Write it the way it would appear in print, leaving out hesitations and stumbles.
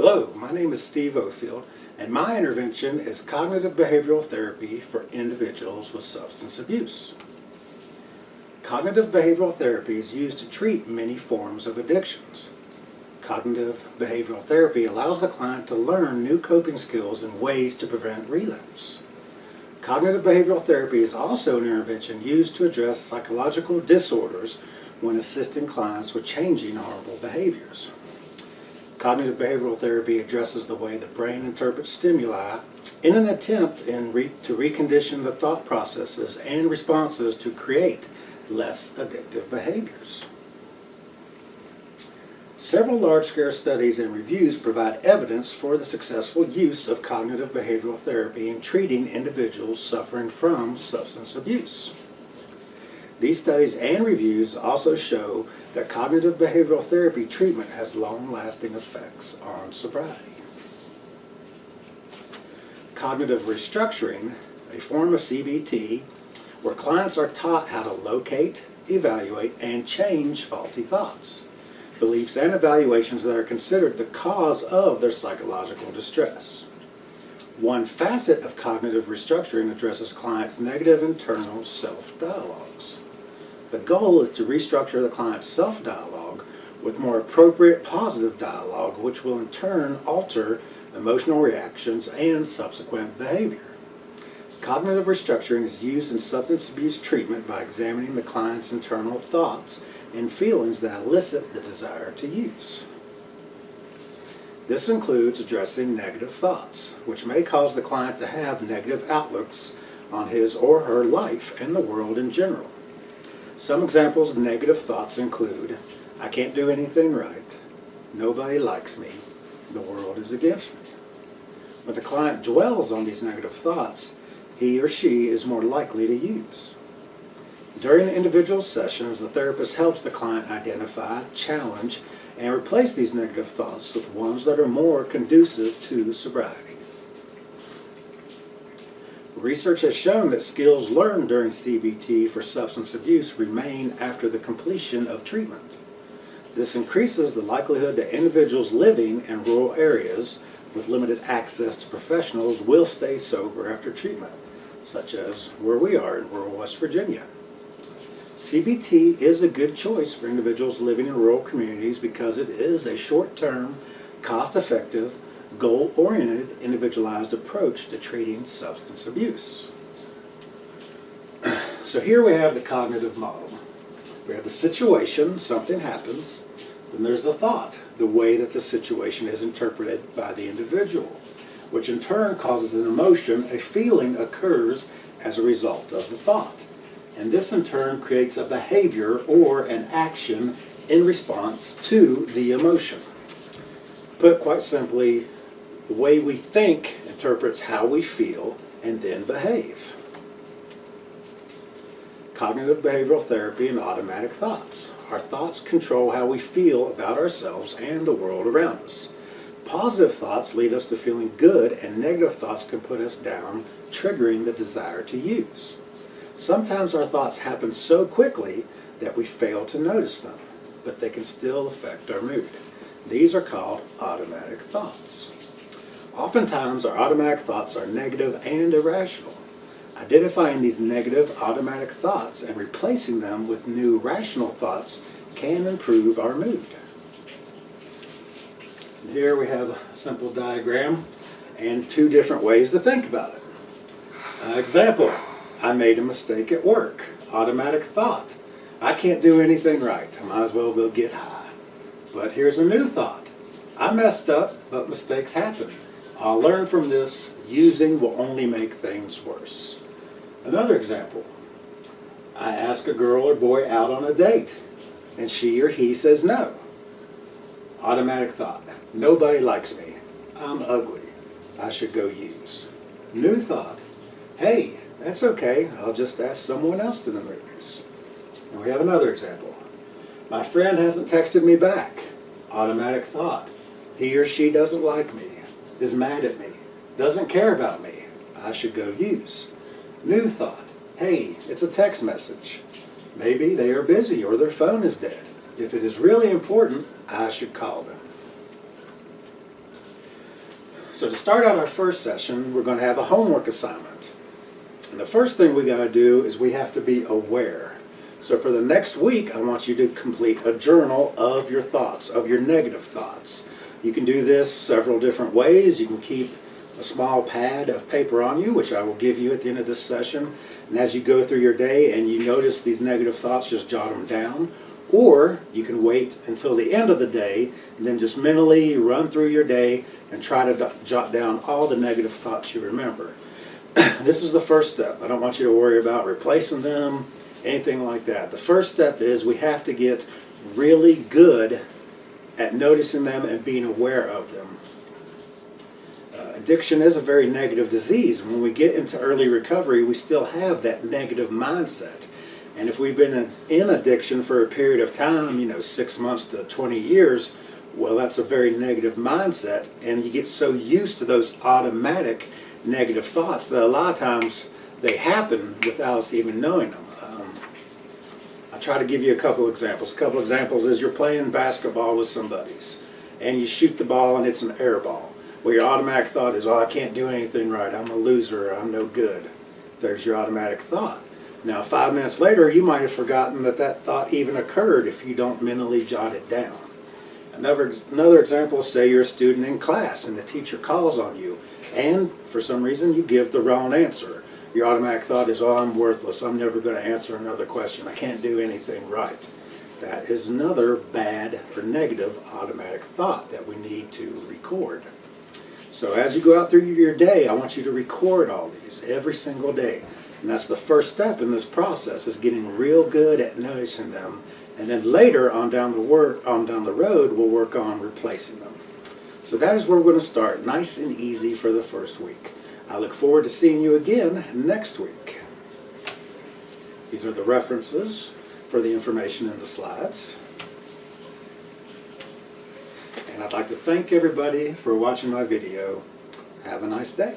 Hello, my name is Steve Ofield, and my intervention is cognitive behavioral therapy for individuals with substance abuse. Cognitive behavioral therapy is used to treat many forms of addictions. Cognitive behavioral therapy allows the client to learn new coping skills and ways to prevent relapse. Cognitive behavioral therapy is also an intervention used to address psychological disorders when assisting clients with changing harmful behaviors. Cognitive behavioral therapy addresses the way the brain interprets stimuli in an attempt to recondition the thought processes and responses to create less addictive behaviors. Several large-scale studies and reviews provide evidence for the successful use of cognitive behavioral therapy in treating individuals suffering from substance abuse. These studies and reviews also show that cognitive behavioral therapy treatment has long-lasting effects on sobriety. Cognitive restructuring, a form of CBT, where clients are taught how to locate, evaluate, and change faulty thoughts, beliefs, and evaluations that are considered the cause of their psychological distress. One facet of cognitive restructuring addresses clients' negative internal self-dialogues. The goal is to restructure the client's self-dialogue with more appropriate positive dialogue, which will in turn alter emotional reactions and subsequent behavior. Cognitive restructuring is used in substance abuse treatment by examining the client's internal thoughts and feelings that elicit the desire to use. This includes addressing negative thoughts, which may cause the client to have negative outlooks on his or her life and the world in general. Some examples of negative thoughts include, I can't do anything right, nobody likes me, the world is against me. When the client dwells on these negative thoughts, he or she is more likely to use. During the individual sessions, the therapist helps the client identify, challenge, and replace these negative thoughts with ones that are more conducive to sobriety. Research has shown that skills learned during CBT for substance abuse remain after the completion of treatment. This increases the likelihood that individuals living in rural areas with limited access to professionals will stay sober after treatment, such as where we are in rural West Virginia. CBT is a good choice for individuals living in rural communities because it is a short-term, cost-effective, goal-oriented, individualized approach to treating substance abuse. So here we have the cognitive model. We have the situation, something happens, then there's the thought, the way that the situation is interpreted by the individual, which in turn causes an emotion, a feeling occurs as a result of the thought. And this in turn creates a behavior or an action in response to the emotion. Put quite simply, the way we think interprets how we feel and then behave. Cognitive behavioral therapy and automatic thoughts. Our thoughts control how we feel about ourselves and the world around us. Positive thoughts lead us to feeling good, and negative thoughts can put us down, triggering the desire to use. Sometimes our thoughts happen so quickly that we fail to notice them, but they can still affect our mood. These are called automatic thoughts. Oftentimes, our automatic thoughts are negative and irrational. Identifying these negative automatic thoughts and replacing them with new rational thoughts can improve our mood. Here we have a simple diagram and two different ways to think about it. Example, I made a mistake at work. Automatic thought, I can't do anything right. I might as well go get high. But here's a new thought. I messed up, but mistakes happen. I'll learn from this. Using will only make things worse. Another example. I ask a girl or boy out on a date, and she or he says no. Automatic thought. Nobody likes me. I'm ugly. I should go use. New thought. Hey, that's okay. I'll just ask someone else to the movies. And we have another example. My friend hasn't texted me back. Automatic thought. He or she doesn't like me, is mad at me, doesn't care about me. I should go use. New thought. Hey, it's a text message. Maybe they are busy or their phone is dead. If it is really important, I should call them. So to start out our first session, we're going to have a homework assignment. And the first thing we got to do is we have to be aware. So for the next week, I want you to complete a journal of your thoughts, of your negative thoughts. You can do this several different ways. You can keep a small pad of paper on you, which I will give you at the end of this session. And as you go through your day and you notice these negative thoughts, just jot them down. Or you can wait until the end of the day and then just mentally run through your day and try to jot down all the negative thoughts you remember. This is the first step. I don't want you to worry about replacing them, anything like that. The first step is we have to get really good at noticing them and being aware of them. Addiction is a very negative disease. When we get into early recovery, we still have that negative mindset. And if we've been in addiction for a period of time, 6 months to 20 years, well, that's a very negative mindset. And you get so used to those automatic negative thoughts that a lot of times they happen without us even knowing them. I'll try to give you a couple examples. A couple examples is you're playing basketball with some buddies and you shoot the ball and it's an air ball. Well, your automatic thought is, oh, I can't do anything right. I'm a loser. I'm no good. There's your automatic thought. Now, 5 minutes later, you might have forgotten that that thought even occurred if you don't mentally jot it down. Another example, say you're a student in class and the teacher calls on you and for some reason you give the wrong answer. Your automatic thought is, oh, I'm worthless. I'm never going to answer another question. I can't do anything right. That is another bad or negative automatic thought that we need to record. So as you go out through your day, I want you to record all these every single day. And that's the first step in this process, is getting real good at noticing them. And then later on down the road, we'll work on replacing them. So that is where we're going to start, nice and easy for the first week. I look forward to seeing you again next week. These are the references for the information in the slides. And I'd like to thank everybody for watching my video. Have a nice day.